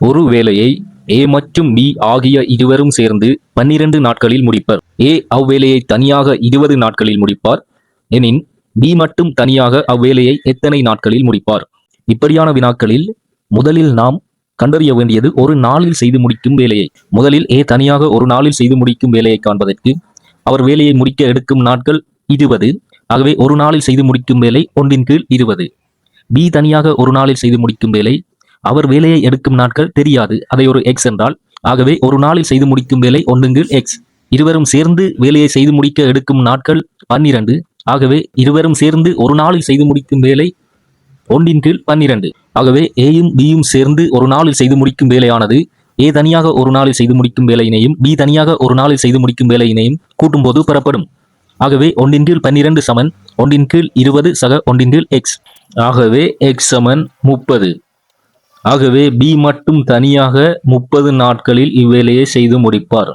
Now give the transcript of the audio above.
ஒரு வேலையை ஏ மற்றும் பி ஆகிய இருவரும் சேர்ந்து 12 நாட்களில் முடிப்பர். ஏ அவ்வேலையை தனியாக 20 நாட்களில் முடிப்பார் எனின் பி மட்டும் தனியாக அவ்வேலையை எத்தனை நாட்களில் முடிப்பார்? இப்படியான வினாக்களில் முதலில் நாம் கண்டறிய வேண்டியது ஒரு நாளில் செய்து முடிக்கும் வேலையை. முதலில் ஏ தனியாக ஒரு நாளில் செய்து முடிக்கும் வேலையை காண்பதற்கு அவர் வேலையை முடிக்க எடுக்கும் நாட்கள் 20. ஆகவே ஒரு நாளில் செய்து முடிக்கும் வேலை 1/20. பி தனியாக ஒரு நாளில் செய்து முடிக்கும் வேலை, அவர் வேலையை எடுக்கும் நாட்கள் தெரியாது, அதை ஒரு எக்ஸ் என்றால், ஆகவே ஒரு நாளில் செய்து முடிக்கும் வேலை 1/x. இருவரும் சேர்ந்து வேலையை செய்து முடிக்க எடுக்கும் நாட்கள் 12. ஆகவே இருவரும் சேர்ந்து ஒரு நாளில் செய்து முடிக்கும் வேலை 1/12. ஆகவே ஏயும் பியும் சேர்ந்து ஒரு நாளில் செய்து முடிக்கும் வேலையானது ஏ தனியாக ஒரு நாளில் செய்து முடிக்கும் வேலையினையும் பி தனியாக ஒரு நாளில் செய்து முடிக்கும் வேலையினையும் கூட்டும் போது பெறப்படும். ஆகவே 1/12 சமன் 1/20 சக 1/x. ஆகவே x சமன் 30. ஆகவே பி மட்டும் தனியாக 30 நாட்களில் இவ்வேலையை செய்து முடிப்பார்.